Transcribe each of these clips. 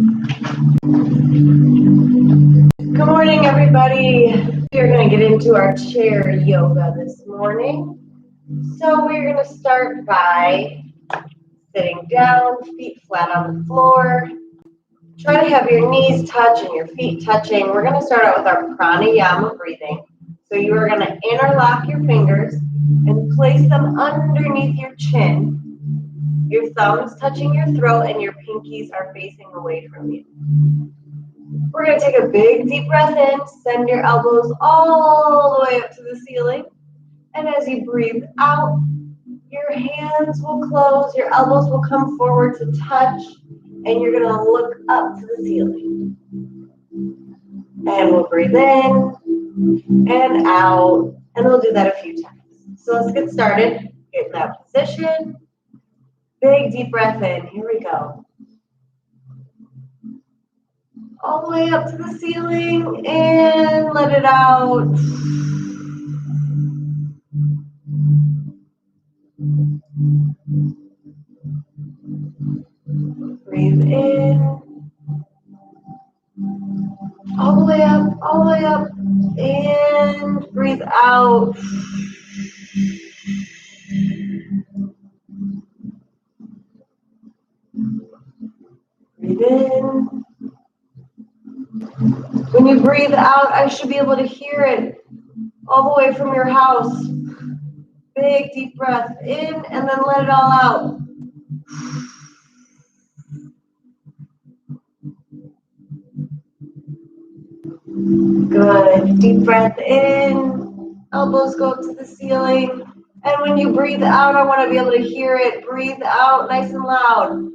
Good morning, everybody. We're going to get into our chair yoga this morning. So we're going to start by sitting down, feet flat on the floor. Try to have your knees touch and your feet touching. We're going to start out with our Pranayama Breathing. So you are going to interlock your fingers and place them underneath your chin. Your thumbs touching your throat and your pinkies are facing away from you. We're going to take a big deep breath in, send your elbows all the way up to the ceiling. And as you breathe out, your hands will close, your elbows will come forward to touch, and you're going to look up to the ceiling. And we'll breathe in and out, and we'll do that a few times. So let's get started. Get in that position. Big deep breath in. Here we go. All the way up to the ceiling and let it out. Breathe in. All the way up, and breathe out. Breathe in. When you breathe out, I should be able to hear it all the way from your house. Big deep breath in and then let it all out. Good. Deep breath in. Elbows go up to the ceiling. And when you breathe out, I want to be able to hear it. Breathe out nice and loud.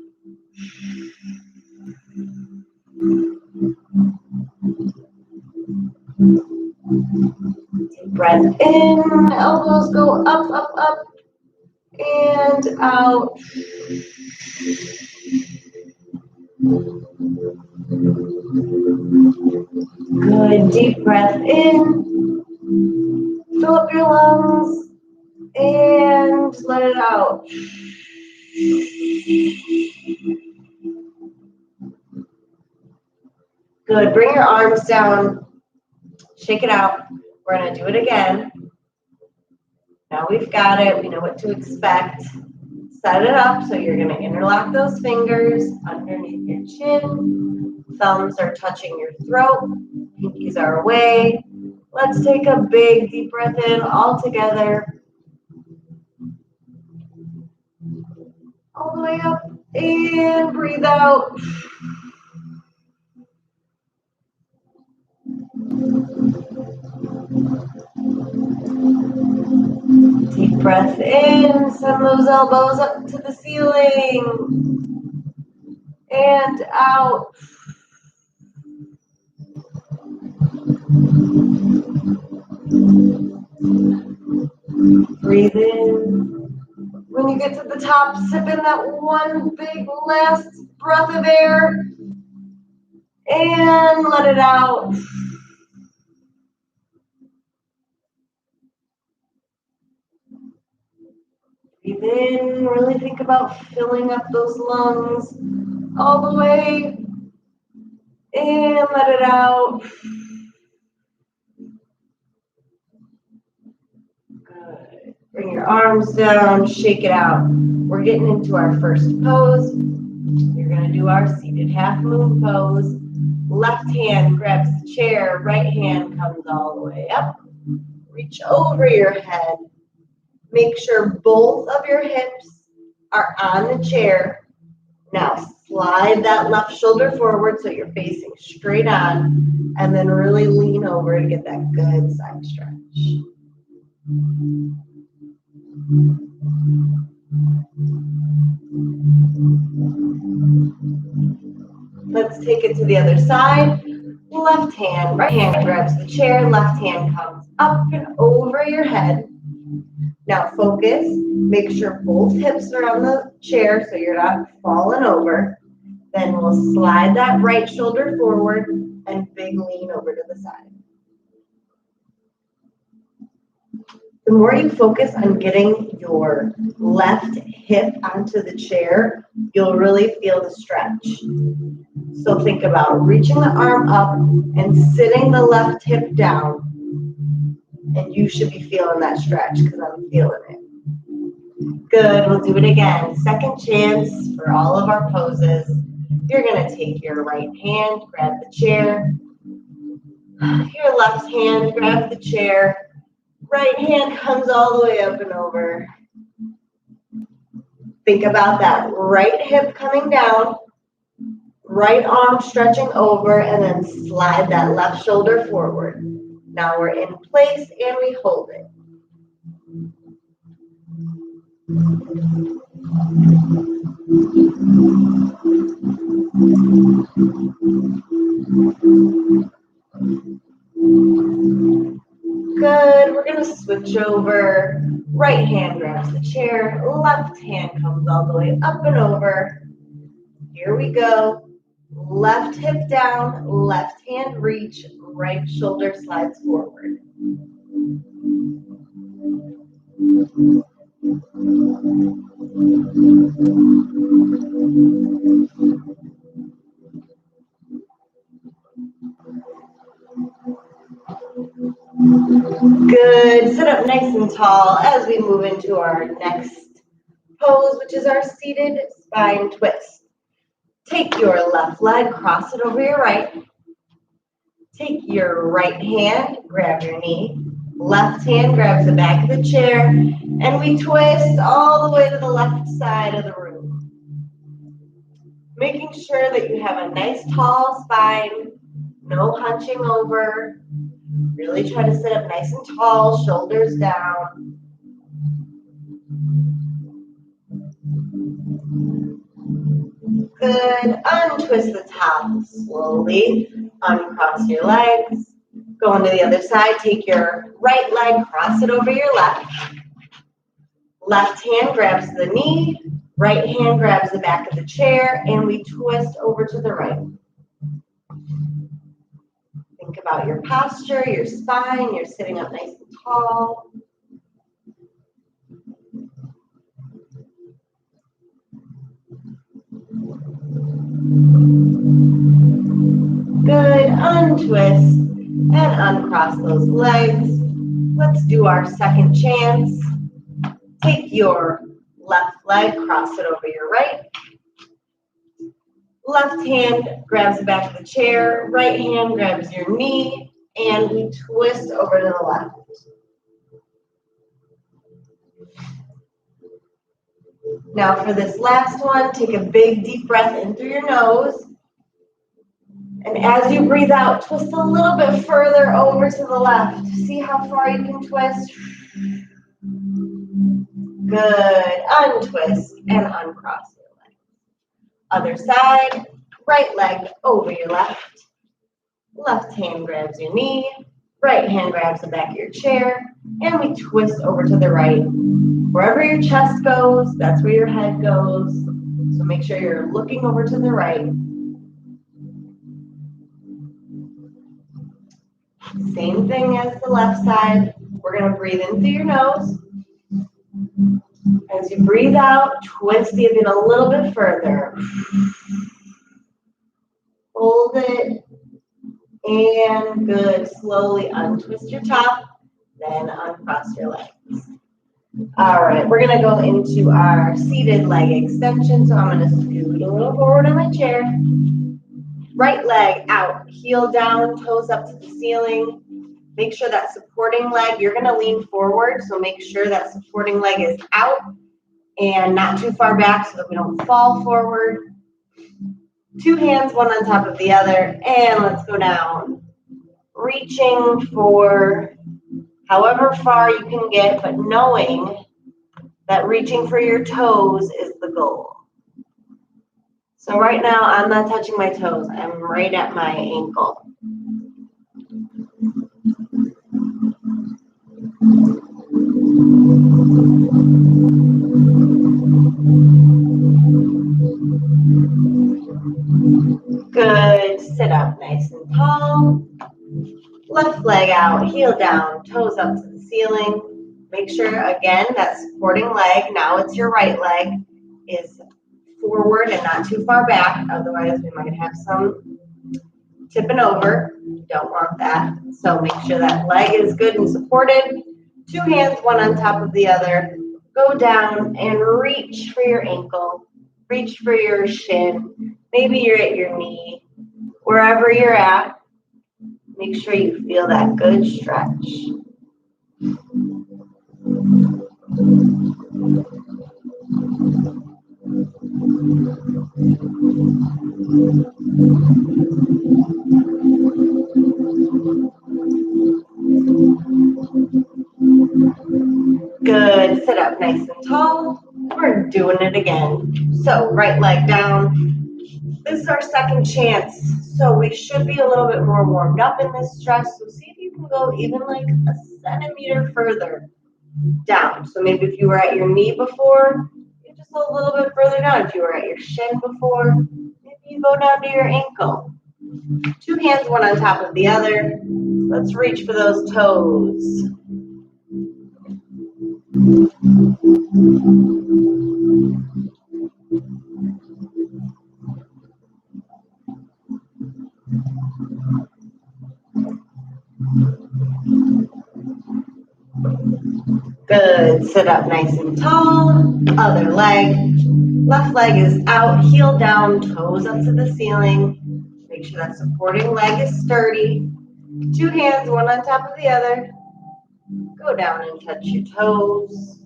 Deep breath in, elbows go up, and out. Good, deep breath in, fill up your lungs, and let it out. Good, bring your arms down, shake it out. We're going to do it again. Now we've got it, we know what to expect. Set it up so you're going to interlock those fingers underneath your chin. Thumbs are touching your throat, pinkies are away. Let's take a big deep breath in all together. All the way up and breathe out. Deep breath in, send those elbows up to the ceiling. And out. Breathe in. When you get to the top, sip in that one big last breath of air. And let it out. Breathe in, really think about filling up those lungs all the way. And let it out. Good. Bring your arms down, shake it out. We're getting into our first pose. You're going to do our seated half moon pose. Left hand grabs the chair, right hand comes all the way up. Reach over your head. Make sure both of your hips are on the chair. Now slide that left shoulder forward so you're facing straight on, and then really lean over to get that good side stretch. Let's take it to the other side. Left hand, right hand grabs the chair, left hand comes up and over your head. Now focus, make sure both hips are on the chair so you're not falling over. Then we'll slide that right shoulder forward and big lean over to the side. The more you focus on getting your left hip onto the chair, you'll really feel the stretch. So think about reaching the arm up and sitting the left hip down. And you should be feeling that stretch because I'm feeling it. Good, we'll do it again. Second chance for all of our poses. You're gonna take your right hand, grab the chair. Your left hand, grab the chair. Right hand comes all the way up and over. Think about that right hip coming down, right arm stretching over, and then slide that left shoulder forward. Now we're in place and we hold it. Good, we're gonna switch over. Right hand grabs the chair, left hand comes all the way up and over. Here we go. Left hip down, left hand reach, right shoulder slides forward. Good, sit up nice and tall as we move into our next pose, which is our seated spine twist. Take your left leg, cross it over your right. Take your right hand, grab your knee. Left hand grabs the back of the chair, and we twist all the way to the left side of the room. Making sure that you have a nice tall spine, no hunching over. Really try to sit up nice and tall, shoulders down. Good. Untwist the top slowly. Uncross your legs. Go on to the other side. Take your right leg, cross it over your left. Left hand grabs the knee. Right hand grabs the back of the chair, and we twist over to the right. Think about your posture, your spine. You're sitting up nice and tall. Good, untwist and uncross those legs. Let's do our second chance. Take your left leg, cross it over your right. Left hand grabs the back of the chair, right hand grabs your knee, and we twist over to the left. Now for this last one, take a big deep breath in through your nose. And as you breathe out, twist a little bit further over to the left. See how far you can twist. Good. Untwist and uncross your leg. Other side, right leg over your left. Left hand grabs your knee. Right hand grabs the back of your chair. And we twist over to the right. Wherever your chest goes, that's where your head goes. So make sure you're looking over to the right. Same thing as the left side. We're going to breathe in through your nose. As you breathe out, twist even a little bit further. Hold it. And good. Slowly untwist your top, then uncross your legs. All right, we're going to go into our seated leg extension. So I'm going to scoot a little forward on my chair. Right leg out, heel down, toes up to the ceiling. Make sure that supporting leg, you're going to lean forward, so make sure that supporting leg is out and not too far back so that we don't fall forward. Two hands, one on top of the other, and let's go down. Reaching for however far you can get, but knowing that reaching for your toes is the goal. So right now, I'm not touching my toes. I'm right at my ankle. Good. Sit up nice and tall. Left leg out, heel down, toes up to the ceiling. Make sure, again, that supporting leg, now it's your right leg, is forward and not too far back. Otherwise, we might have some tipping over. Don't want that. So make sure that leg is good and supported. Two hands, one on top of the other. Go down and reach for your ankle. Reach for your shin. Maybe you're at your knee. Wherever you're at, make sure you feel that good stretch. Good. Sit up nice and tall. We're doing it again. So right leg down. This is our second chance. So we should be a little bit more warmed up in this stretch. So see if you can go even like a centimeter further down. So maybe if you were at your knee before, you just go a little bit further down. If you were at your shin before, maybe you go down to your ankle. Two hands, one on top of the other. Let's reach for those toes. Good. Sit up nice and tall. Other leg. Left leg is out, heel down, toes up to the ceiling. Make sure that supporting leg is sturdy. Two hands, one on top of the other. Go down and touch your toes.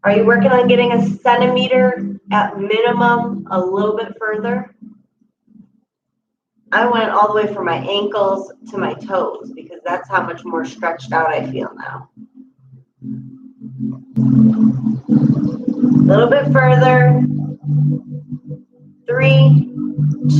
Are you working on getting a centimeter at minimum, a little bit further? I went all the way from my ankles to my toes because that's how much more stretched out I feel now. A little bit further. 3,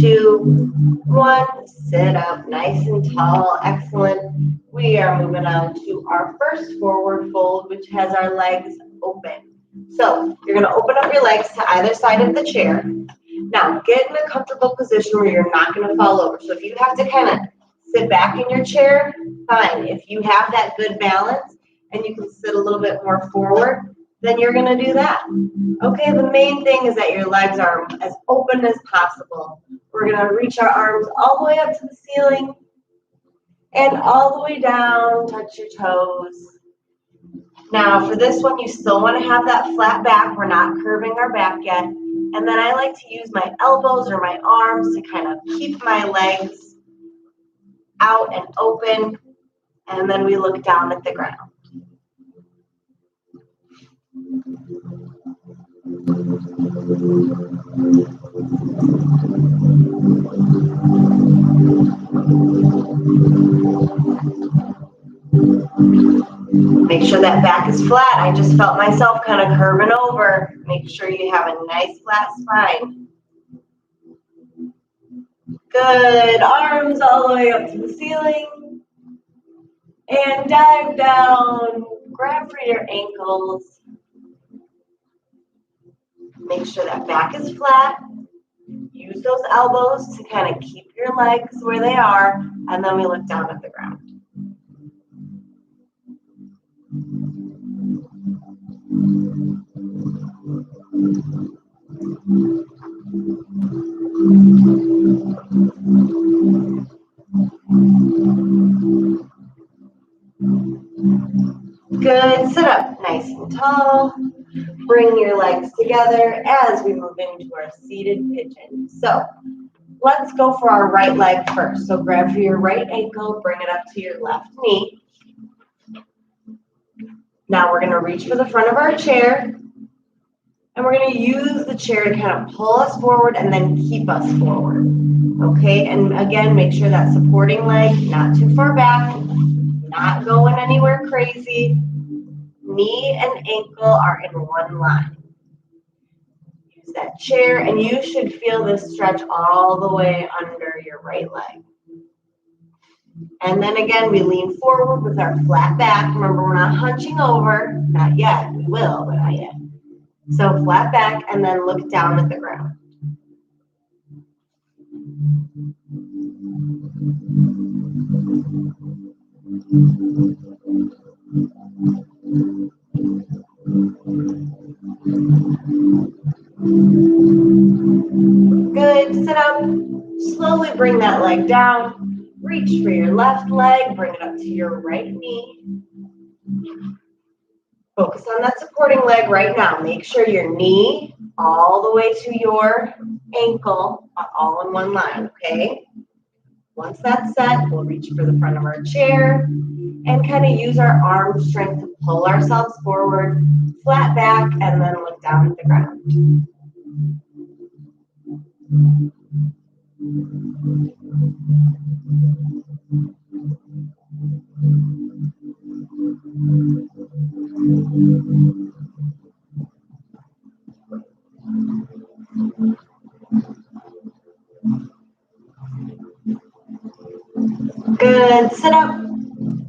2, 1. Sit up nice and tall. Excellent. We are moving on to our first forward fold, which has our legs open. So you're going to open up your legs to either side of the chair. Now, get in a comfortable position where you're not going to fall over. So if you have to kind of sit back in your chair, fine. If you have that good balance and you can sit a little bit more forward, then you're going to do that. Okay, the main thing is that your legs are as open as possible. We're going to reach our arms all the way up to the ceiling and all the way down, touch your toes. Now, for this one, you still want to have that flat back. We're not curving our back yet. And then I like to use my elbows or my arms to kind of keep my legs out and open. And then we look down at the ground. Make sure that back is flat. I just felt myself kind of curving over. Make sure you have a nice flat spine. Good. Arms all the way up to the ceiling. And dive down. Grab for your ankles. Make sure that back is flat. Use those elbows to kind of keep your legs where they are. And then we look down at the ground. Good. Sit up nice and tall. Bring your legs together as we move into our seated pigeon. So let's go for our right leg first. So grab for your right ankle, bring it up to your left knee. Now we're going to reach for the front of our chair. And we're going to use the chair to kind of pull us forward and then keep us forward. Okay, and again, make sure that supporting leg not too far back, not going anywhere crazy. Knee and ankle are in one line. Use that chair, and you should feel this stretch all the way under your right leg. And then again, we lean forward with our flat back. Remember, we're not hunching over. Not yet. We will, but not yet. So flat back, and then look down at the ground. Good. Slowly bring that leg down. Reach for your left leg. Bring it up to your right knee. Focus on that supporting leg right now. Make sure your knee all the way to your ankle are all in one line, okay? Once that's set, we'll reach for the front of our chair and kind of use our arm strength to pull ourselves forward, flat back, and then look down at the ground. Good. Sit up.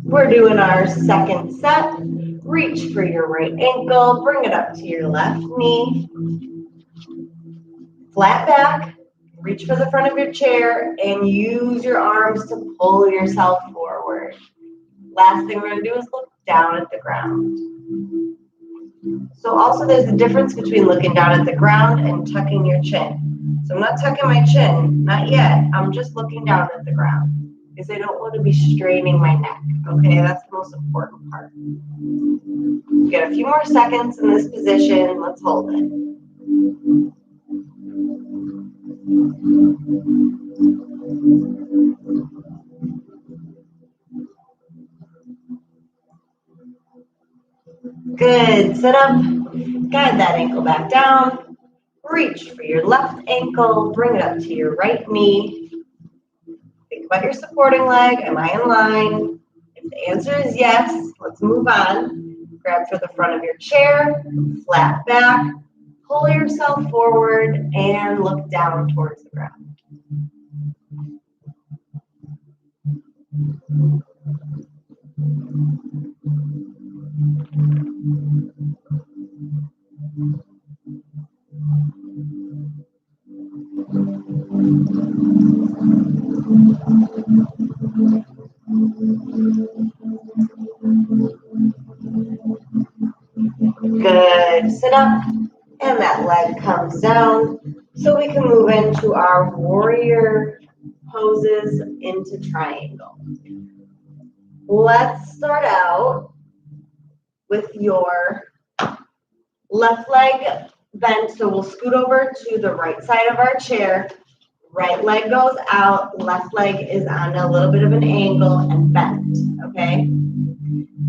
We're doing our second set. Reach for your right ankle. Bring it up to your left knee. Flat back. Reach for the front of your chair and use your arms to pull yourself forward. Last thing we're going to do is look down at the ground. So also there's a difference between looking down at the ground and tucking your chin. So I'm not tucking my chin, not yet. I'm just looking down at the ground because I don't want to be straining my neck. Okay, that's the most important part. Get a few more seconds in this position. Let's hold it. Good. Sit up. Guide that ankle back down. Reach for your left ankle. Bring it up to your right knee. Think about your supporting leg. Am I in line? If the answer is yes, let's move on. Grab for the front of your chair. Flat back. Pull yourself forward and look down towards the ground. Good. Sit up. And that leg comes down. So we can move into our warrior poses into triangle. Let's start out with your left leg bent. So we'll scoot over to the right side of our chair. Right leg goes out. Left leg is on a little bit of an angle and bent. Okay?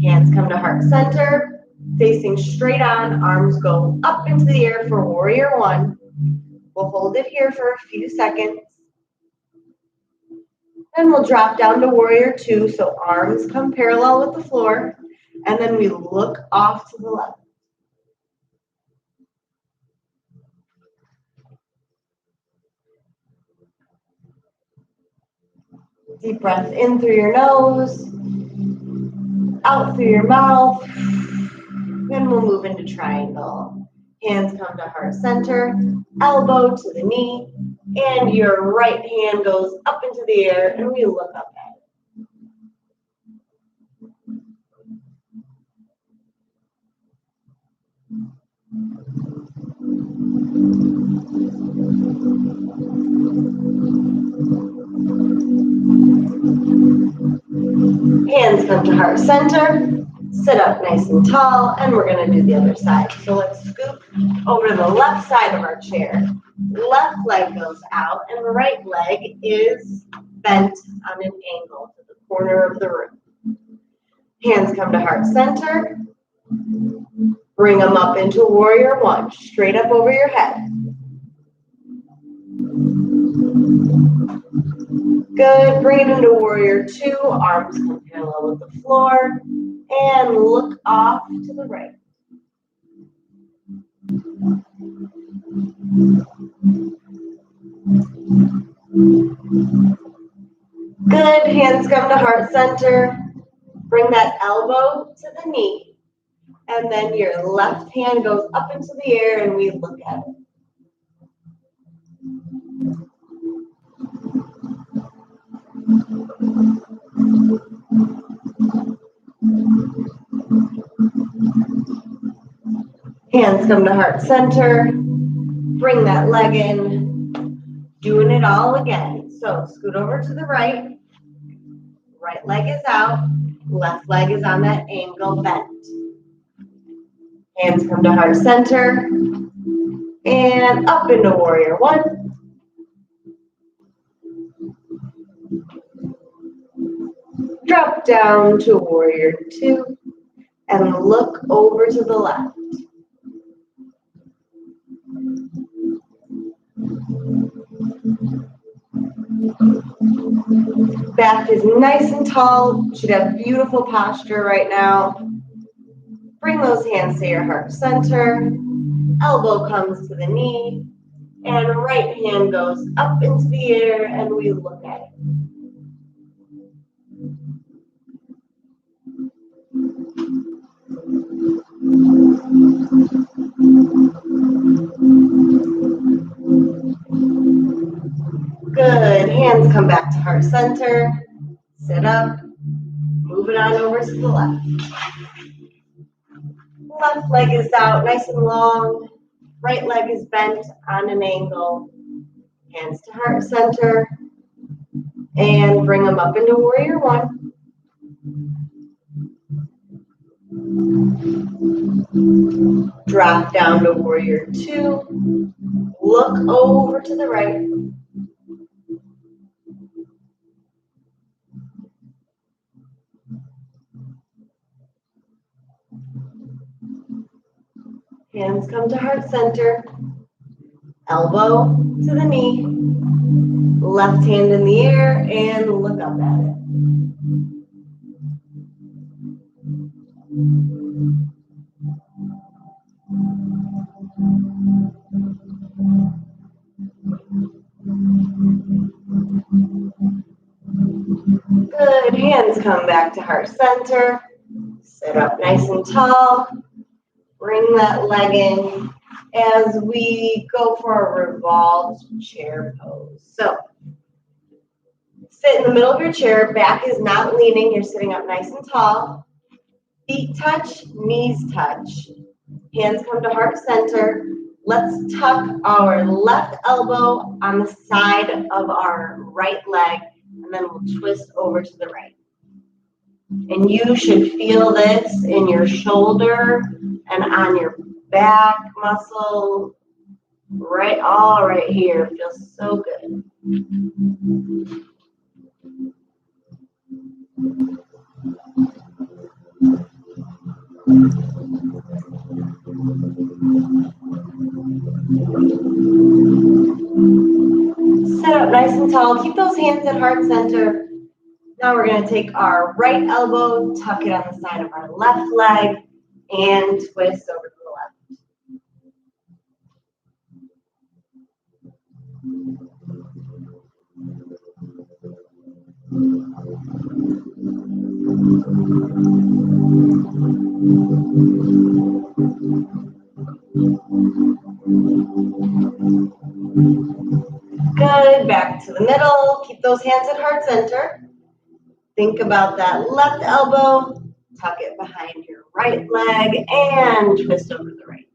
Hands come to heart center. Facing straight on, arms go up into the air for warrior one. We'll hold it here for a few seconds. Then we'll drop down to warrior two, so arms come parallel with the floor. And then we look off to the left. Deep breath in through your nose, out through your mouth. Then we'll move into triangle. Hands come to heart center, elbow to the knee, and your right hand goes up into the air, and we look up at it. Hands come to heart center. Sit up nice and tall, and we're going to do the other side. So let's scoop over to the left side of our chair. Left leg goes out, and the right leg is bent on an angle to the corner of the room. Hands come to heart center. Bring them up into warrior one, straight up over your head. Good. Bring it into warrior two. Arms come parallel with the floor. And look off to the right. Good. Hands come to heart center. Bring that elbow to the knee. And then your left hand goes up into the air and we look at it. Hands come to heart center. Bring that leg in. Doing it all again. So scoot over to the right. Right leg is out. Left leg is on that angle bent. Hands come to heart center. And up into warrior one. Drop down to warrior two. And look over to the left. Back is nice and tall. You should have beautiful posture right now. Bring those hands to your heart center. Elbow comes to the knee. And right hand goes up into the air and we look at it. Good. Hands come back to heart center. Sit up. Move it on over to the left. Left leg is out, nice and long. Right leg is bent on an angle. Hands to heart center. And bring them up into warrior one. Drop down to warrior two. Look over to the right. Hands come to heart center. Elbow to the knee. Left hand in the air and look up at it. Good. Hands come back to heart center. Sit up nice and tall. Bring that leg in as we go for a revolved chair pose. So, sit in the middle of your chair. Back is not leaning. You're sitting up nice and tall. Feet touch, knees touch. Hands come to heart center. Let's tuck our left elbow on the side of our right leg, and then we'll twist over to the right. And you should feel this in your shoulder and on your back muscle, all right here. Feels so good. Sit up nice and tall. Keep those hands at heart center. Now we're going to take our right elbow, tuck it on the side of our left leg, and twist over to the left. Good. Back to the middle. Keep those hands at heart center. Think about that left elbow. Tuck it behind your right leg and twist over to the right.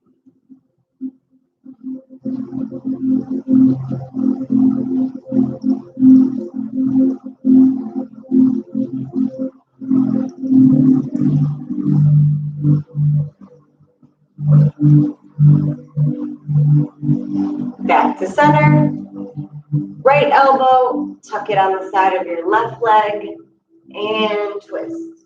Back to center. Right elbow, tuck it on the side of your left leg and twist.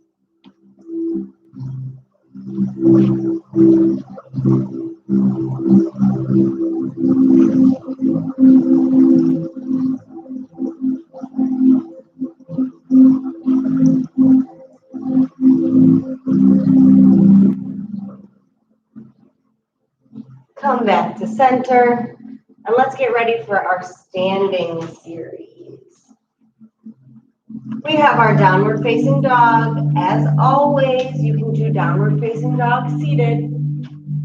Come back to center, and let's get ready for our standing series. We have our downward facing dog. As always, you can do downward facing dog seated.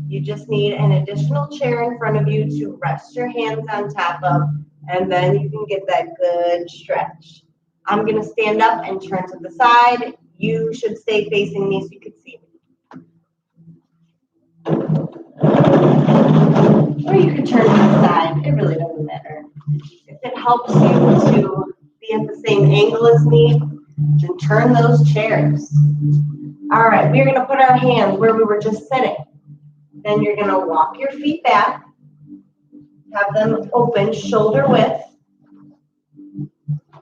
You just need an additional chair in front of you to rest your hands on top of, and then you can get that good stretch. I'm going to stand up and turn to the side. You should stay facing me so you can see me. Or you could turn to the side. It really doesn't matter. If it helps you to be at the same angle as me, then turn those chairs. All right, we're going to put our hands where we were just sitting. Then you're going to walk your feet back, have them open shoulder width.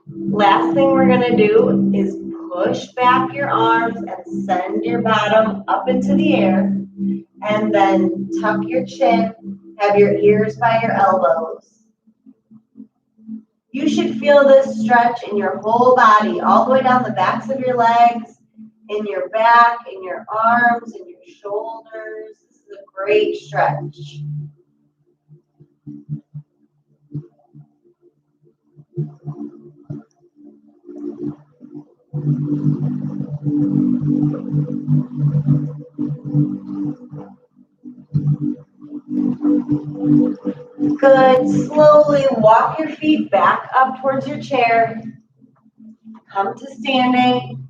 Last thing we're going to do is push back your arms and send your bottom up into the air. And then tuck your chin, have your ears by your elbows. You should feel this stretch in your whole body, all the way down the backs of your legs, in your back, in your arms, in your shoulders. This is a great stretch. Good. Slowly walk your feet back up towards your chair. Come to standing.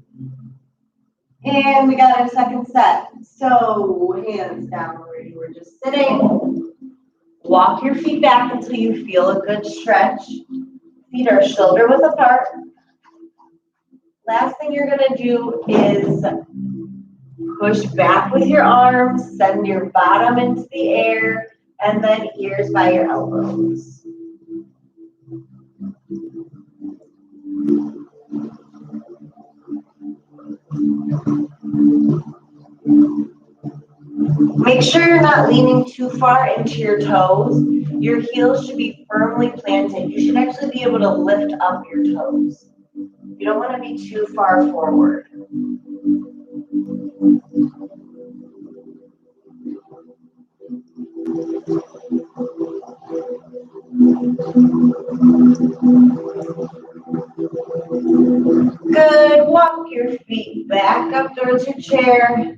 And we got our second set. So hands down where you were just sitting. Walk your feet back until you feel a good stretch. Feet are shoulder width apart. Last thing you're going to do is push back with your arms, send your bottom into the air, and then ears by your elbows. Make sure you're not leaning too far into your toes. Your heels should be firmly planted. You should actually be able to lift up your toes. You don't want to be too far forward. Good. Walk your feet back up towards your chair.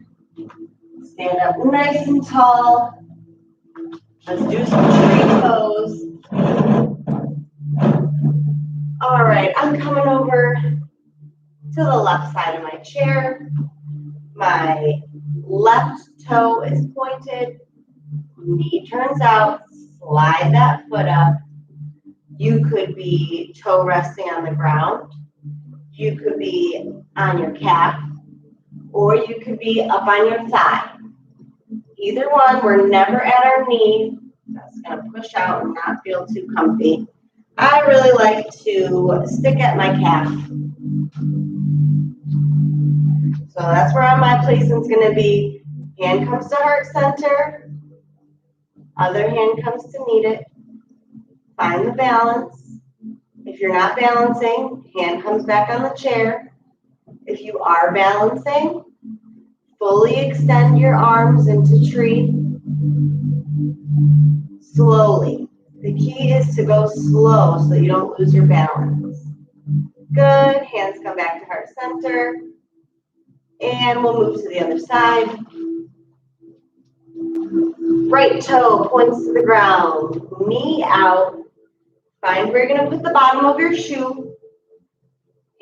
Stand up nice and tall. Let's do some tree pose. All right, I'm coming over to the left side of my chair. My left toe is pointed. Knee turns out. Slide that foot up. You could be toe resting on the ground. You could be on your calf. Or you could be up on your thigh. Either one, we're never at our knee. That's going to push out and not feel too comfy. I really like to stick at my calf. So that's where my placement's going to be. Hand comes to heart center. Other hand comes to meet it. Find the balance. If you're not balancing, hand comes back on the chair. If you are balancing, fully extend your arms into tree. Slowly. The key is to go slow so that you don't lose your balance. Good. Hands come back to heart center. And we'll move to the other side. Right toe points to the ground. Knee out. Find where you're going to put the bottom of your shoe.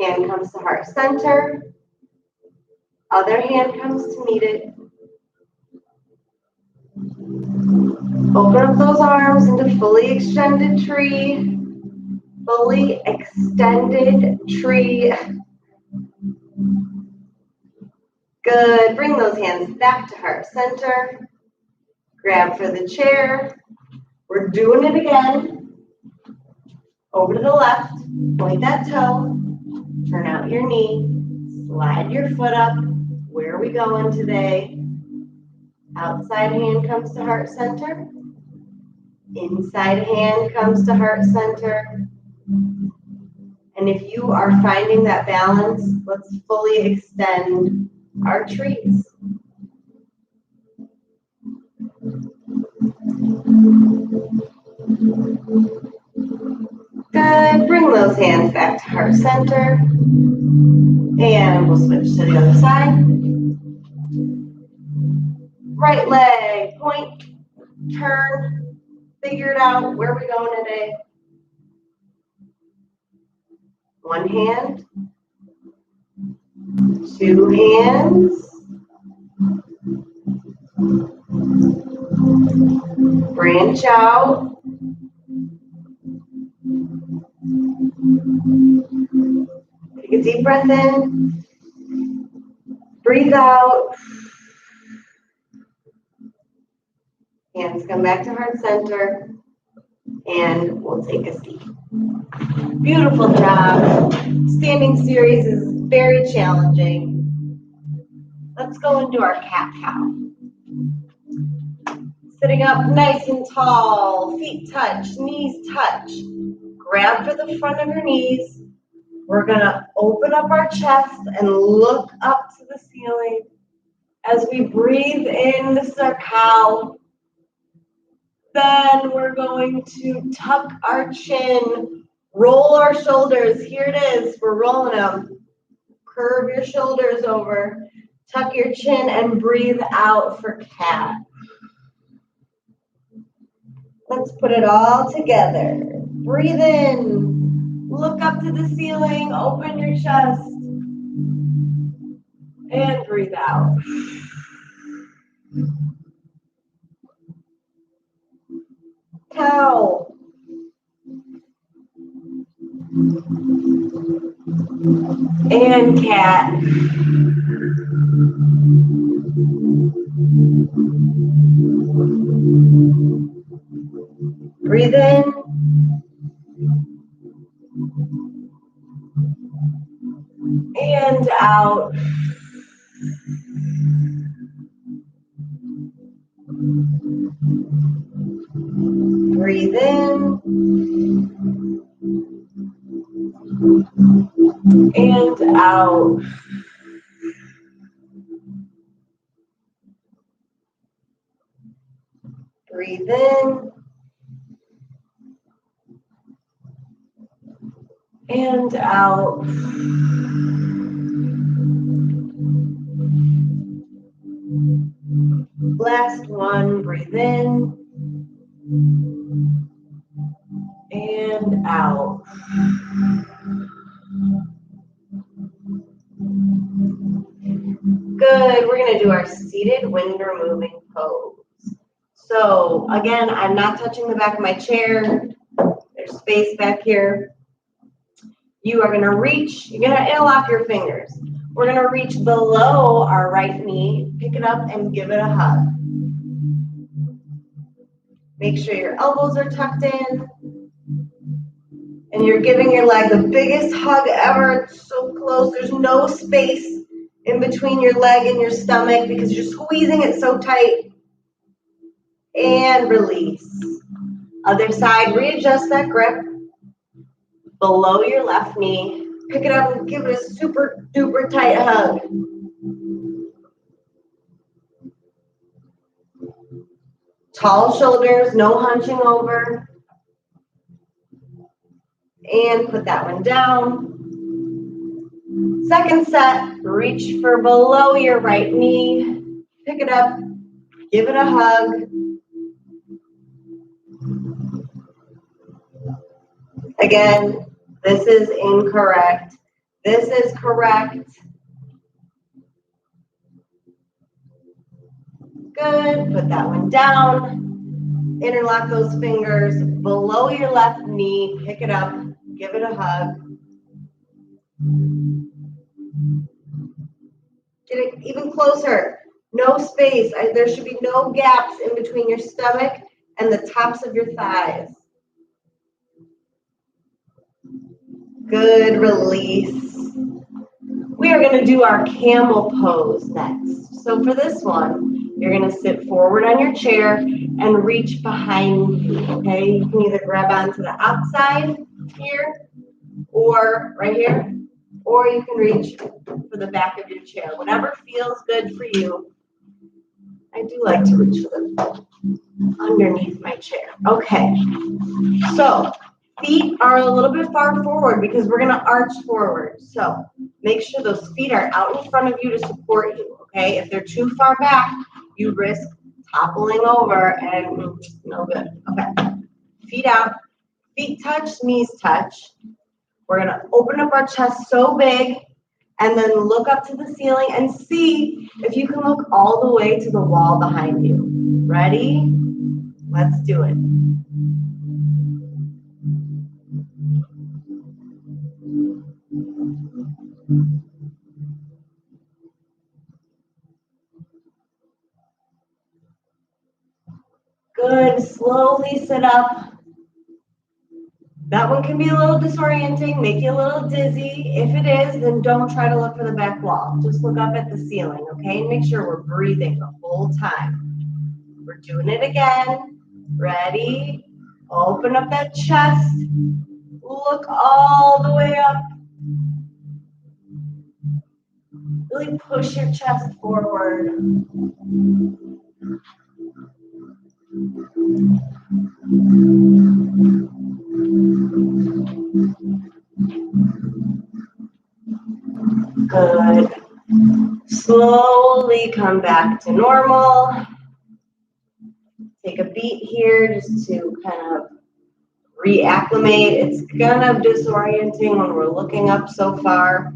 Hand comes to heart center. Other hand comes to meet it. Open up those arms into fully extended tree. Fully extended tree. Good. Bring those hands back to heart center. Grab for the chair. We're doing it again. Over to the left. Point that toe. Turn out your knee. Slide your foot up. Where are we going today? Outside hand comes to heart center. Inside hand comes to heart center. And if you are finding that balance, let's fully extend our trees. Good. Bring those hands back to heart center. And we'll switch to the other side. Right leg, point, turn, figure it out. Where are we going today? One hand, two hands. Branch out. Take a deep breath in. Breathe out. Hands come back to heart center. And we'll take a seat. Beautiful job. Standing series is very challenging. Let's go into our cat-cow. Sitting up nice and tall, feet touch, knees touch. Grab for the front of your knees. We're gonna open up our chest and look up to the ceiling. As we breathe in, this is our cow. Then we're going to tuck our chin, roll our shoulders. Here it is, we're rolling them. Curve your shoulders over, tuck your chin, and breathe out for cat. Let's put it all together. Breathe in, look up to the ceiling, open your chest, and breathe out. Cow. And cat. Breathe in. And out. Breathe in. And out. Breathe in. And out. Last one, breathe in. And out. Good, we're gonna do our seated wind removing pose. So again, I'm not touching the back of my chair. There's space back here. You are gonna reach, you're gonna interlock your fingers. We're gonna reach below our right knee, pick it up and give it a hug. Make sure your elbows are tucked in. And you're giving your leg the biggest hug ever. It's so close, there's no space in between your leg and your stomach because you're squeezing it so tight. And release. Other side, readjust that grip. Below your left knee. Pick it up and give it a super duper tight hug. Tall shoulders, no hunching over. And put that one down. Second set, reach for below your right knee. Pick it up, give it a hug. Again, this is incorrect. This is correct. Good, put that one down. Interlock those fingers below your left knee. Pick it up, give it a hug. Get it even closer. No space. There should be no gaps in between your stomach and the tops of your thighs. Good, release. We are going to do our camel pose next. So for this one, you're going to sit forward on your chair and reach behind you, okay? You can either grab onto the outside here or right here, or you can reach for the back of your chair. Whatever feels good for you. I do like to reach for the underneath my chair. Okay, so feet are a little bit far forward because we're gonna arch forward. So make sure those feet are out in front of you to support you, okay? If they're too far back, you risk toppling over and no good. Okay, feet out, feet touch, knees touch. We're gonna open up our chest so big and then look up to the ceiling and see if you can look all the way to the wall behind you. Ready? Let's do it. Good. Slowly sit up. That one can be a little disorienting, make you a little dizzy. If it is, then don't try to look for the back wall. Just look up at the ceiling, okay? And make sure we're breathing the whole time. We're doing it again. Ready? Open up that chest. Look all the way up. Really push your chest forward. Good. Slowly come back to normal. Take a beat here just to kind of reacclimate. It's kind of disorienting when we're looking up so far.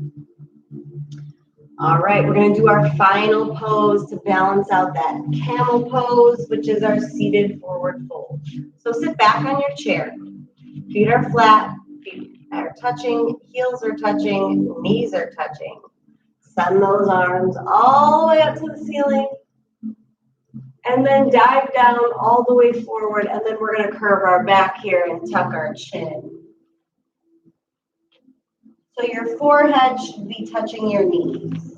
All right, we're going to do our final pose to balance out that camel pose, which is our seated forward fold. So sit back on your chair. Feet are flat, feet are touching, heels are touching, knees are touching. Send those arms all the way up to the ceiling. And then dive down all the way forward, and then we're going to curve our back here and tuck our chin. So your forehead should be touching your knees.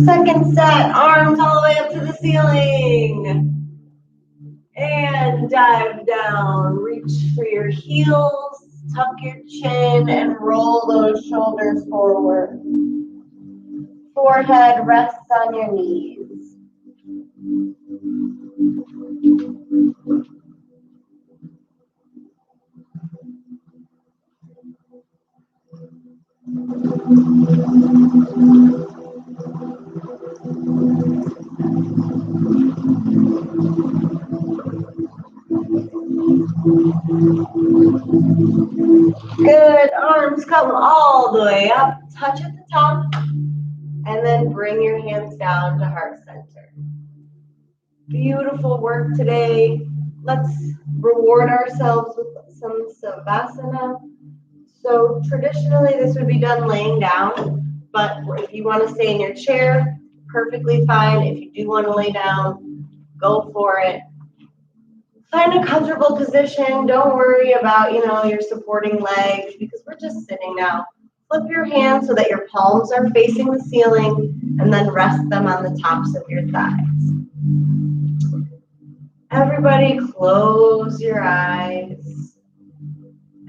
Second set, arms all the way up to the ceiling. And dive down, reach for your heels, tuck your chin, and roll those shoulders forward. Forehead rests on your knees. Good, arms come all the way up, touch at the top, and then bring your hands down to heart center. Beautiful work today. Let's reward ourselves with some Savasana. So traditionally this would be done laying down, but if you want to stay in your chair, perfectly fine. If you do want to lay down, go for it. Find a comfortable position. Don't worry about, your supporting legs because we're just sitting now. Flip your hands so that your palms are facing the ceiling and then rest them on the tops of your thighs. Everybody close your eyes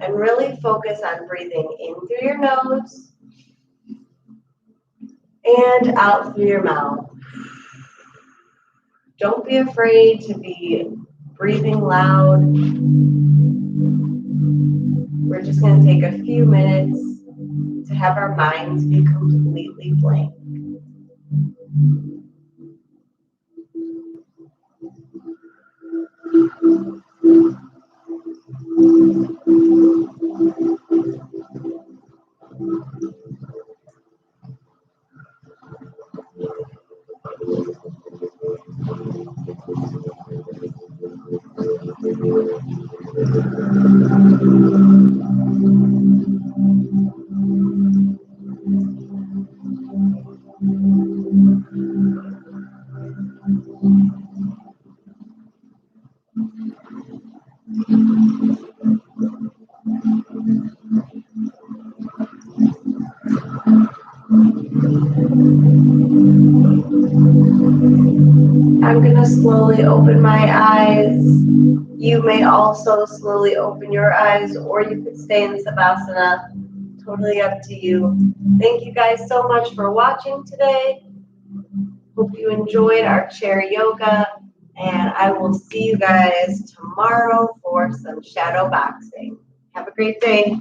and really focus on breathing in through your nose and out through your mouth. Don't be afraid to be breathing loud. We're just going to take a few minutes to have our minds be completely blank. I'm going to slowly open my eyes. You may also slowly open your eyes, or you could stay in Savasana. Totally up to you. Thank you guys so much for watching today. Hope you enjoyed our chair yoga, and I will see you guys tomorrow for some shadow boxing. Have a great day.